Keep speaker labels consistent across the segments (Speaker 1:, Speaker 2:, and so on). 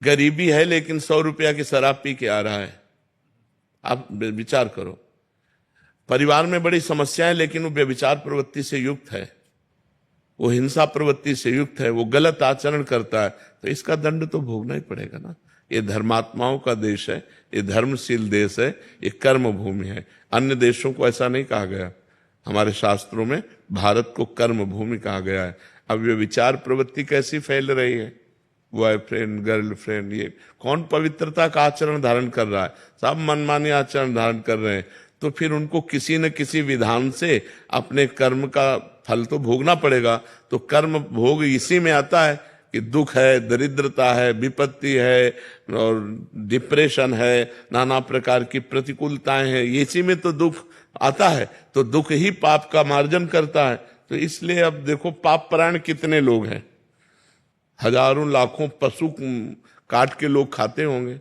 Speaker 1: गरीबी है लेकिन 100 रुपया की शराब पी के आ रहा है। आप विचार करो। परिवार में बड़ी समस्याएं लेकिन वो व्यभिचार प्रवृत्ति से युक्त है, वो हिंसा प्रवृत्ति से युक्त है, वो गलत आचरण करता है, तो इसका दंड तो भोगना ही पड़ेगा ना। ये धर्मात्माओं का देश है, ये धर्मशील देश है, ये कर्म भूमि है। अन्य देशों को ऐसा नहीं कहा गया, हमारे शास्त्रों में भारत को कर्म भूमि कहा गया है। अब ये विचार प्रवृत्ति कैसी फैल रही है, बॉयफ्रेंड गर्लफ्रेंड, ये कौन पवित्रता का आचरण धारण कर रहा है? सब मनमानी आचरण धारण कर रहे हैं। तो फिर उनको किसी न किसी विधान से अपने कर्म का फल तो भोगना पड़ेगा। तो कर्म भोग इसी में आता है कि दुख है, दरिद्रता है, विपत्ति है और डिप्रेशन है, नाना प्रकार की प्रतिकूलताएं हैं, इसी में तो दुख आता है। तो दुख ही पाप का मार्जन करता है। तो इसलिए अब देखो पाप परायण कितने लोग हैं, हजारों लाखों पशु काट के लोग खाते होंगे,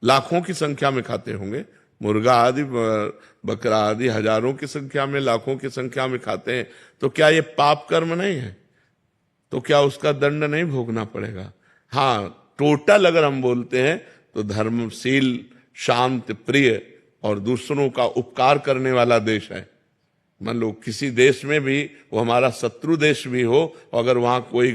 Speaker 1: लाखों की संख्या में खाते होंगे, मुर्गा आदि बकरा आदि हजारों की संख्या में, लाखों की संख्या में खाते हैं। तो क्या ये पाप कर्म नहीं है? तो क्या उसका दंड नहीं भोगना पड़ेगा? हाँ, टोटल अगर हम बोलते हैं तो धर्मशील, शांत, प्रिय और दूसरों का उपकार करने वाला देश है। मान लो किसी देश में भी, वो हमारा शत्रु देश भी हो, अगर वहां कोई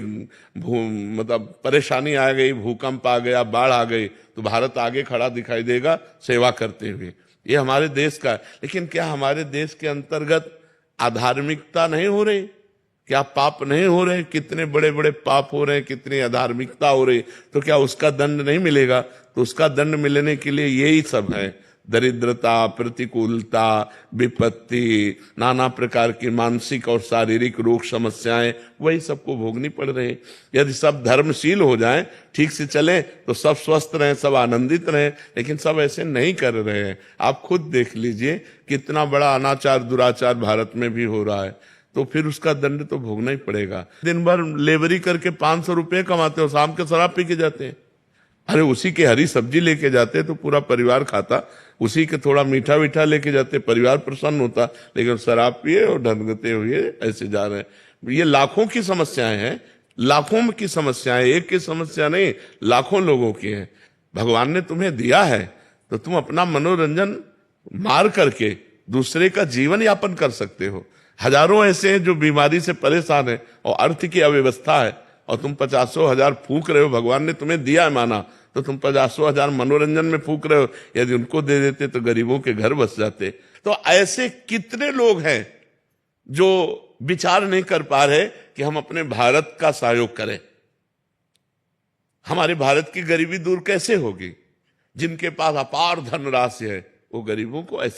Speaker 1: मतलब परेशानी आ गई, भूकंप आ गया, बाढ़ आ गई, तो भारत आगे खड़ा दिखाई देगा सेवा करते हुए। ये हमारे देश का है। लेकिन क्या हमारे देश के अंतर्गत अधार्मिकता नहीं हो रही? क्या पाप नहीं हो रहे? कितने बड़े बड़े पाप हो रहे हैं, कितनी अधार्मिकता हो रही। तो क्या उसका दंड नहीं मिलेगा? तो उसका दंड मिलने के लिए यही सब है, दरिद्रता, प्रतिकूलता, विपत्ति, नाना प्रकार की मानसिक और शारीरिक रोग समस्याएं, वही सबको भोगनी पड़ रही है। यदि सब धर्मशील हो जाएं, ठीक से चलें, तो सब स्वस्थ रहें, सब आनंदित रहें। लेकिन सब ऐसे नहीं कर रहे हैं। आप खुद देख लीजिए कितना बड़ा अनाचार दुराचार भारत में भी हो रहा है। तो फिर उसका दंड तो भोगना ही पड़ेगा। दिन भर लेबरी करके 500 रुपये कमाते हो, शाम के शराब पी के जाते हैं। अरे उसी की हरी सब्जी लेके जाते तो पूरा परिवार खाता, उसी के थोड़ा मीठा मीठा लेके जाते, परिवार प्रसन्न होता। लेकिन शराब पिए और ढंगते हुए ऐसे जा रहे हैं। ये लाखों की समस्याएं हैं, लाखों की समस्याएं, एक की समस्या नहीं, लाखों लोगों की है। भगवान ने तुम्हें दिया है तो तुम अपना मनोरंजन मार करके दूसरे का जीवन यापन कर सकते हो। हजारों ऐसे हैं जो बीमारी से परेशान है और अर्थ की अव्यवस्था है, और तुम 50,000 फूंक रहे हो। भगवान ने तुम्हें दिया है माना, तो तुम 50,000 मनोरंजन में फूंक रहे हो। यदि उनको दे देते तो गरीबों के घर बस जाते। तो ऐसे कितने लोग हैं जो विचार नहीं कर पा रहे कि हम अपने भारत का सहयोग करें। हमारे भारत की गरीबी दूर कैसे होगी? जिनके पास अपार धनराशि है, वो गरीबों को ऐसे